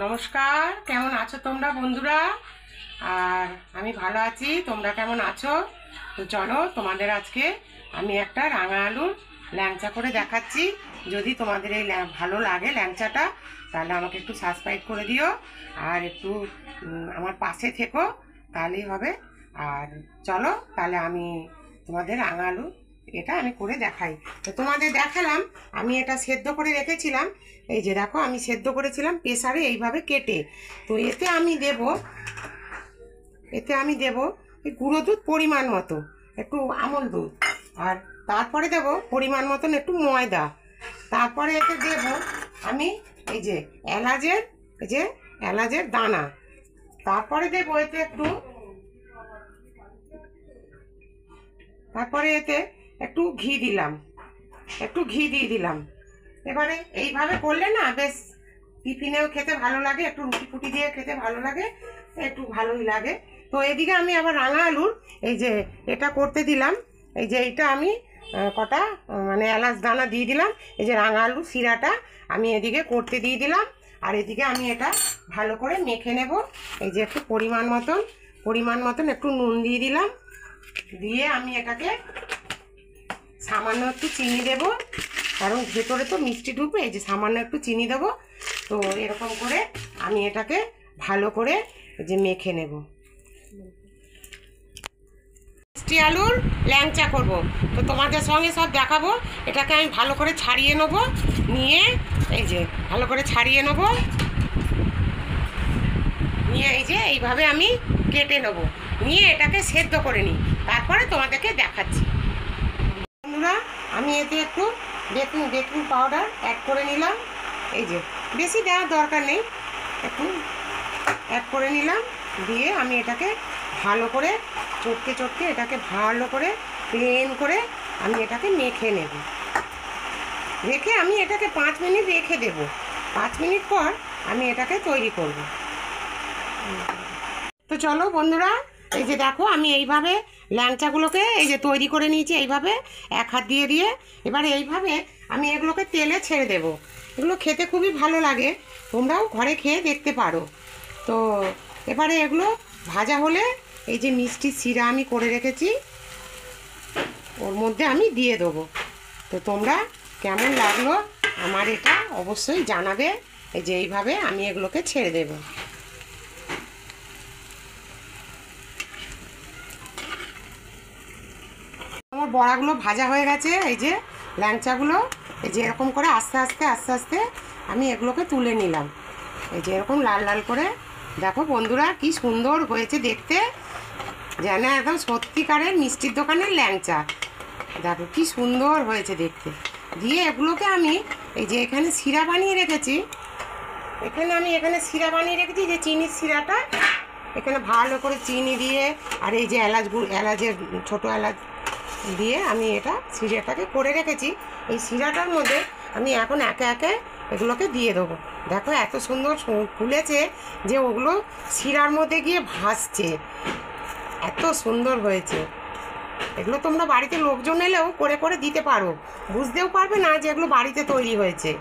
নমস্কার, কেমন আছো তোমরা বন্ধুরা? আর আমি ভালো আছি, তোমরা কেমন আছো? তো চলো তোমাদের আজকে আমি একটা রাঙা আলুর ল্যাংচা করে দেখাচ্ছি। যদি তোমাদের এই ভালো লাগে ল্যাংচাটা, তাহলে আমাকে একটু সাবস্ক্রাইব করে দিও আর একটু আমার পাশে থেকো, তাহলেই হবে। আর চলো তাহলে আমি তোমাদের রাঙা আলু এটা আমি করে দেখাই। তো তোমাদের দেখালাম, আমি এটা সেদ্ধ করে রেখেছিলাম। এই যে দেখো, আমি সেদ্ধ করেছিলাম প্রেসারে এইভাবে কেটে। তো এতে আমি দেব এই গুঁড়ো দুধ পরিমাণ মতো, একটু আমল দুধ, আর তারপরে দেব পরিমাণ মতন একটু ময়দা। তারপরে এতে দেব আমি এই যে এলাচের দানা। তারপরে দেব এতে একটু ঘি দিয়ে দিলাম। এবারে এইভাবে করলে না বেশ টিফিনেও খেতে ভালো লাগে, একটু রুটি ফুটি দিয়ে খেতে ভালো লাগে, একটু ভালোই লাগে। তো এদিকে আমি আবার রাঙা আলুর এই যে এটা করতে দিলাম। এই যে এইটা আমি কটা মানে এলাচ দানা দিয়ে দিলাম। এই যে রাঙা আলুর শিরাটা আমি এদিকে করতে দিয়ে দিলাম। আর এদিকে আমি এটা ভালো করে মেখে নেব। এই যে একটু পরিমাণ মতন একটু নুন দিয়ে দিলাম। দিয়ে আমি এটাকে সামান্য একটু চিনি দেবো, কারণ ভেতরে তো মিষ্টি ঢুকবে। এই যে সামান্য একটু চিনি দেবো। তো এরকম করে আমি এটাকে ভালো করে যে মেখে নেব। মিষ্টি আলুর ল্যাংচা করব, তো তোমাদের সঙ্গে সব দেখাবো। এটাকে আমি ভালো করে ছাড়িয়ে নেব, নিয়ে এই যে ভালো করে ছাড়িয়ে নেব, নিয়ে এই যে এইভাবে আমি কেটে নেব, নিয়ে এটাকে সেদ্ধ করে নিই, তারপরে তোমাদেরকে দেখাচ্ছি। বন্ধুরা, আমি এতে একটু বেকিং পাউডার অ্যাড করে নিলাম। এই যে বেশি দেওয়ার দরকার নেই, একটু অ্যাড করে নিলাম। দিয়ে আমি এটাকে ভালো করে চটকে এটাকে ভালো করে প্লেন করে আমি এটাকে মেখে নেব। রেখে আমি এটাকে 5 মিনিট রেখে দেব। 5 মিনিট পর আমি এটাকে তৈরি করব। তো চলো বন্ধুরা, এই যে দেখো আমি এইভাবে ল্যাংচাগুলোকে এই যে তৈরি করে নিয়েছি, এইভাবে এক হাত দিয়ে এবারে এইভাবে আমি এগুলোকে তেলে ছেড়ে দেব। এগুলো খেতে খুবই ভালো লাগে, তোমরাও ঘরে খেয়ে দেখতে পারো। তো এবারে এগুলো ভাজা হলে এই যে মিষ্টি শিরা আমি করে রেখেছি ওর মধ্যে আমি দিয়ে দেবো। তো তোমরা কেমন লাগলো আমার এটা অবশ্যই জানাবে। এই যে এইভাবে আমি এগুলোকে ছেড়ে দেবো। আমার বড়াগুলো ভাজা হয়ে গেছে। এই যে ল্যাংচাগুলো এই যে এরকম করে আস্তে আস্তে আমি এগুলোকে তুলে নিলাম। এই যে এরকম লাল লাল করে। দেখো বন্ধুরা, কি সুন্দর হয়েছে দেখতে, যেন একদম সত্যিকারের মিষ্টির দোকানের ল্যাংচা। দেখো কি সুন্দর হয়েছে দেখতে। দিয়ে এগুলোকে আমি এই যে এখানে শিরা বানিয়ে রেখেছি, যে চিনির শিরাটা, এখানে ভালো করে চিনি দিয়ে আর এই যে এলাচের ছোটো এলাচ দিয়ে আমি এটা শিরাটাকে করে রেখেছি। এই শিরাটার মধ্যে আমি এখন একে একে এগুলোকে দিয়ে দেবো। দেখো এত সুন্দর ফুলেছে যে ওগুলো শিরার মধ্যে গিয়ে ভাসছে, এত সুন্দর হয়েছে। এগুলো তোমরা বাড়িতে লোকজন এলেও করে দিতে পারো, বুঝতেও পারবে না যে এগুলো বাড়িতে তৈরি হয়েছে।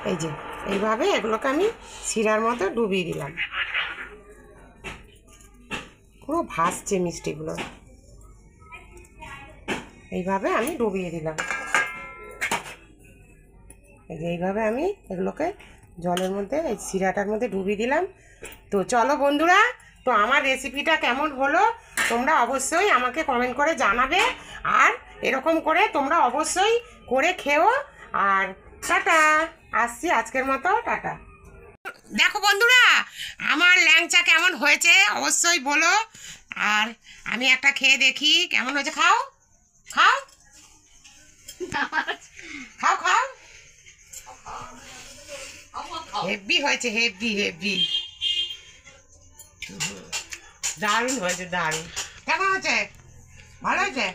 এই যে এইভাবে এগুলোকে আমি শিরার মধ্যে ডুবিয়ে দিলাম, পুরো ভাসছে মিষ্টিগুলো। এইভাবে আমি ডুবিয়ে দিলাম। এই যে এইভাবে আমি এগুলোকে জলের মধ্যে এই শিরাটার মধ্যে ডুবিয়ে দিলাম। তো চলো বন্ধুরা, তো আমার রেসিপিটা কেমন হলো তোমরা অবশ্যই আমাকে কমেন্ট করে জানাবে। আর এরকম করে তোমরা অবশ্যই করে খেও। আর টাটা, আসছি আজকের মতো, টাটা। দেখো বন্ধুরা, আমার ল্যাংচা কেমন হয়েছে অবশ্যই বলো। আর আমি একটা খেয়ে দেখি কেমন হয়েছে। খাও খাও খাও খাও, হেভি হয়েছে, হেভি দারুণ হয়েছে, দারুণ। কেমন হয়েছে? ভালো হয়েছে?